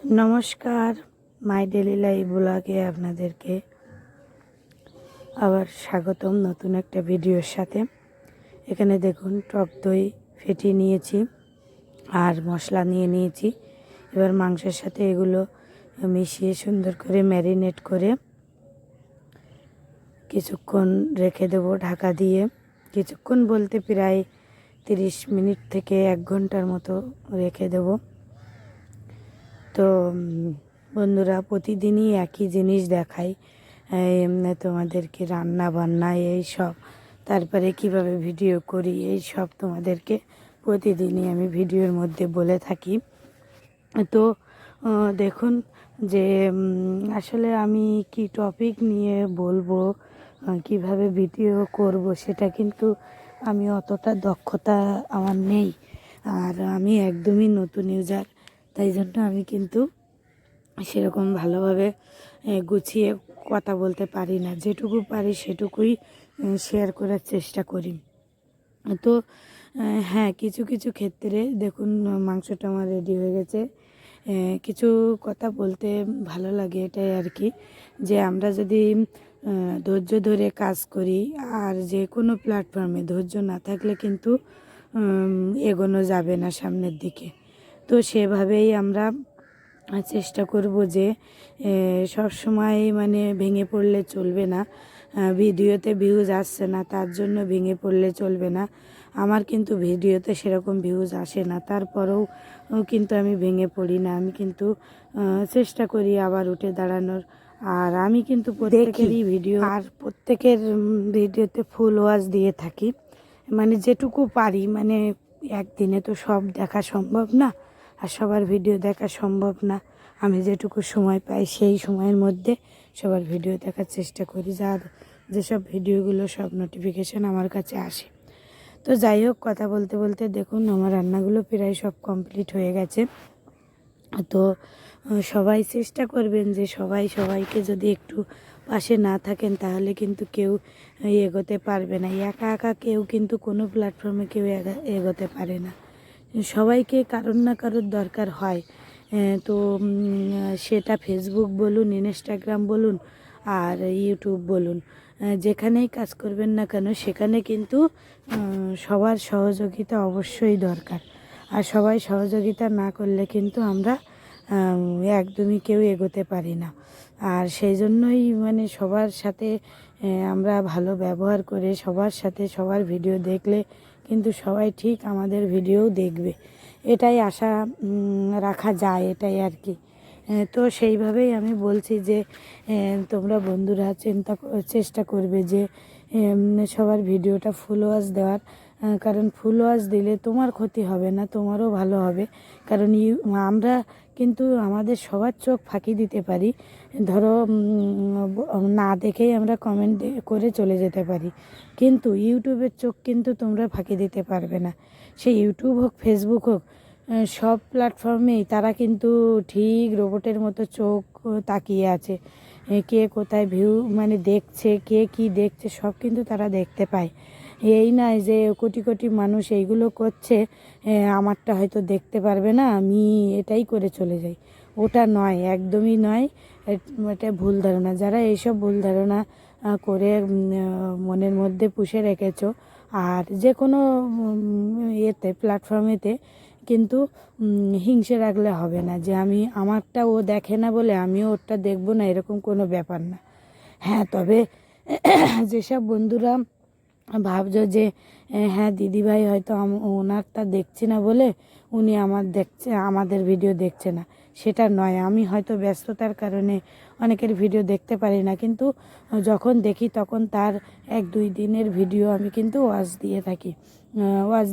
নমস্কার, মাই daily life ব্লগে আপনাদেরকে আবার স্বাগতম নতুন একটা ভিডিওর সাথে। এখানে দেখুন টক দই ফেটিয়ে নিয়েছি আর মশলা নিয়ে নিয়েছি। এবার মাংসের সাথে এগুলো মিশিয়ে সুন্দর করে ম্যারিনেট করে কিছুক্ষণ রেখে দেবো ঢাকা দিয়ে। কিছুক্ষণ বলতে প্রায় 30 মিনিট থেকে 1 ঘন্টার মতো রেখে দেবো। তো বন্ধুরা, প্রতিদিনই একই জিনিস দেখাই তোমাদেরকে, রান্না বান্না এই সব, তারপরে কিভাবে ভিডিও করি এই সব তোমাদেরকে প্রতিদিনই আমি ভিডিওর মধ্যে বলে থাকি। তো দেখুন যে আসলে আমি কি টপিক নিয়ে বলবো, কিভাবে ভিডিও করব, সেটা কিন্তু আমি অতটা দক্ষতা আমার নেই। আর আমি একদমই নতুন ইউজার, তাই জন্য আমি কিন্তু সেরকম ভালোভাবে গুছিয়ে কথা বলতে পারি না। যেটুকু পারি সেটুকুই শেয়ার করার চেষ্টা করি। তো হ্যাঁ, কিছু কিছু ক্ষেত্রে দেখুন মাংসটা আমার রেডি হয়ে গেছে। কিছু কথা বলতে ভালো লাগে, এটাই আর কি, যে আমরা যদি ধৈর্য ধরে কাজ করি, আর যে কোনো প্ল্যাটফর্মে ধৈর্য না থাকলে কিন্তু এগোনো যাবে না সামনের দিকে। তো সেভাবেই আমরা চেষ্টা করব যে সব সময় মানে ভেঙে পড়লে চলবে না। ভিডিওতে ভিউজ আসছে না তার জন্য ভেঙে পড়লে চলবে না। আমার কিন্তু ভিডিওতে সেরকম ভিউজ আসে না, তারপরেও কিন্তু আমি ভেঙে পড়ি না। আমি কিন্তু চেষ্টা করি আবার উঠে দাঁড়ানোর। আর আমি কিন্তু প্রত্যেকেরই ভিডিও আর প্রত্যেকের ভিডিওতে ফুল ওয়াচ দিয়ে থাকি, মানে যেটুকু পারি। মানে একদিনে তো সব দেখা সম্ভব না, আর সবার ভিডিও দেখা সম্ভব না। আমি যেটুকু সময় পাই সেই সময়ের মধ্যে সবার ভিডিও দেখার চেষ্টা করি, যেসব ভিডিওগুলো সব নোটিফিকেশান আমার কাছে আসে। তো যাই হোক, কথা বলতে বলতে দেখুন আমার রান্নাগুলো প্রায় সব কমপ্লিট হয়ে গেছে। তো সবাই চেষ্টা করবেন যে সবাইকে যদি একটু পাশে না থাকেন তাহলে কিন্তু কেউ এগোতে পারবে না। একা একা কেউ কিন্তু কোনো প্ল্যাটফর্মে কেউ এগোতে পারে না। সবাইকে কারোর না কারোর দরকার হয়। তো সেটা ফেসবুক বলুন, ইনস্টাগ্রাম বলুন, আর ইউটিউব বলুন, যেখানেই কাজ করবেন না কেন সেখানে কিন্তু সবার সহযোগিতা অবশ্যই দরকার। আর সবাই সহযোগিতা না করলে কিন্তু আমরা একদমই কেউ এগোতে পারি না। আর সেই জন্যই মানে সবার সাথে আমরা ভালো ব্যবহার করে সবার সাথে সবার ভিডিও দেখলে কিন্তু সবাই ঠিক আমাদের ভিডিও দেখবে, এটাই আশা রাখা যায়, এটাই আর কি। তো সেইভাবেই আমি বলছি যে তোমরা বন্ধুরা চেষ্টা করবে যে সবার ভিডিওটা ফুল ওয়াচ দেওয়ার। কারণ ফুল ওয়াচ দিলে তোমার ক্ষতি হবে না, তোমারও ভালো হবে। কারণ আমরা কিন্তু আমাদের সবার চোখ ফাঁকি দিতে পারি। ধরো না দেখেই আমরা কমেন্ট করে চলে যেতে পারি, কিন্তু ইউটিউবের চোখ কিন্তু তোমরা ফাঁকি দিতে পারবে না। সে ইউটিউব হোক, ফেসবুক হোক, সব প্ল্যাটফর্মেই তারা কিন্তু ঠিক রোবটের মতো চোখ তাকিয়ে আছে। কে কোথায় ভিউ মানে দেখছে, কে কি দেখছে সব কিন্তু তারা দেখতে পায়। এই নয় যে কোটি কোটি মানুষ এইগুলো করছে, আমারটা হয়তো দেখতে পারবে না, আমি এটাই করে চলে যাই। ওটা নয়, একদমই নয়। এটা ভুল ধারণা। যারা এইসব ভুল ধারণা করে মনের মধ্যে পুষে রেখেছো, আর যে কোনো ইয়েতে প্ল্যাটফর্মেতে কিন্তু হিংসে রাখলে হবে না, যে আমি আমারটা ও দেখে না বলে আমিও ওরটা দেখবো না, এরকম কোনো ব্যাপার না। হ্যাঁ, তবে যেসব বন্ধুরা ভাবছো যে হ্যাঁ দিদিভাই হয়তো ওনারটা দেখছি না বলে উনি আমাদের ভিডিও দেখছে না, সেটা নয়। আমি হয়তো ব্যস্ততার কারণে অনেকের ভিডিও দেখতে পারি না, কিন্তু যখন দেখি তখন তার 1-2 দিনের ভিডিও আমি কিন্তু ওয়াচ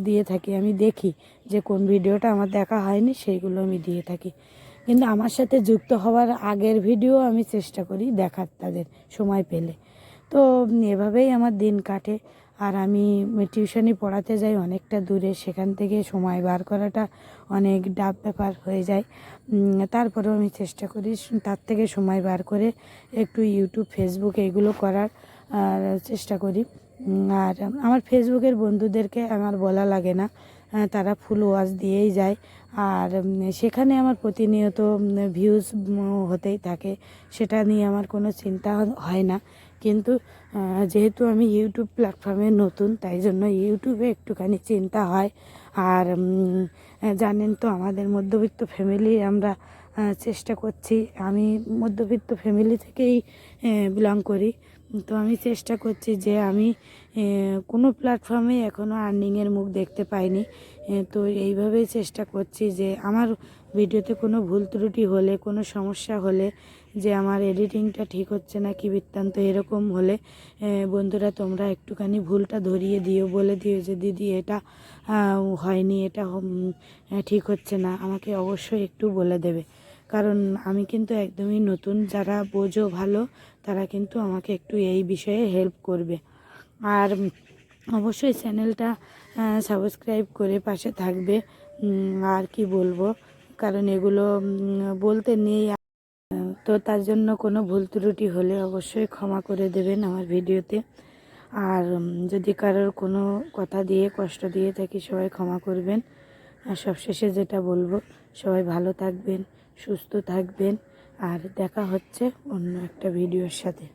দিয়ে থাকি। আমি দেখি যে কোন ভিডিওটা আমার দেখা হয়নি, সেইগুলো আমি দিয়ে থাকি। কিন্তু আমার সাথে যুক্ত হওয়ার আগের ভিডিও আমি চেষ্টা করি দেখার তাদের সময় পেলে। তো এভাবেই আমার দিন কাটে। আর আমি টিউশনি পড়াতে যাই অনেকটা দূরে, সেখান থেকে সময় বার করাটা অনেক ডাব ব্যাপার হয়ে যায়। তারপরেও আমি চেষ্টা করি তার থেকে সময় বার করে একটু ইউটিউব, ফেসবুক এইগুলো করার চেষ্টা করি। আর আমার ফেসবুকের বন্ধুদেরকে আমার বলা লাগে না, তারা ফুল ওয়াচ দিয়েই যায়। আর সেখানে আমার প্রতিনিয়ত ভিউজ হতেই থাকে, সেটা নিয়ে আমার কোনো চিন্তা হয় না। কিন্তু যেহেতু আমি ইউটিউব প্ল্যাটফর্মে নতুন, তাই জন্য ইউটিউবে একটুখানি চিন্তা হয়। আর জানেন তো আমাদের মধ্যবিত্ত ফ্যামিলি, আমরা চেষ্টা করছি, আমি মধ্যবিত্ত ফ্যামিলি থেকেই বিলং করি। তো আমি চেষ্টা করছি যে আমি কোনো প্ল্যাটফর্মে এখনও আর্নিংয়ের মুখ দেখতে পাইনি। তো এইভাবেই চেষ্টা করছি যে আমার ভিডিওতে কোনো ভুল ত্রুটি হলে, কোনো সমস্যা হলে, যে আমার এডিটিংটা ঠিক হচ্ছে না কি বৃত্তান্ত, এরকম হলে বন্ধুরা তোমরা একটুখানি ভুলটা ধরিয়ে দিও, বলে দিও যে দিদি এটা হয়নি, এটা ঠিক হচ্ছে না, আমাকে অবশ্যই একটু বলে দেবে। কারণ আমি কিন্তু একদমই নতুন, যারা বোঝো ভালো তারা কিন্তু আমাকে একটু এই বিষয়ে হেল্প করবে। আর অবশ্যই চ্যানেলটা সাবস্ক্রাইব করে পাশে থাকবে। আর কি বলবো, কারণ এগুলো বলতে নেই। তো তার জন্য কোনো ভুল ত্রুটি হলে অবশ্যই ক্ষমা করে দেবেন আমার ভিডিওতে। আর যদি কারোর কোনো কথা দিয়ে কষ্ট দিয়ে থাকি, সবাই ক্ষমা করবেন। আর সবশেষে যেটা বলবো, সবাই ভালো থাকবেন, সুস্থ থাকবেন। আর দেখা হচ্ছে অন্য একটা ভিডিওর সাথে।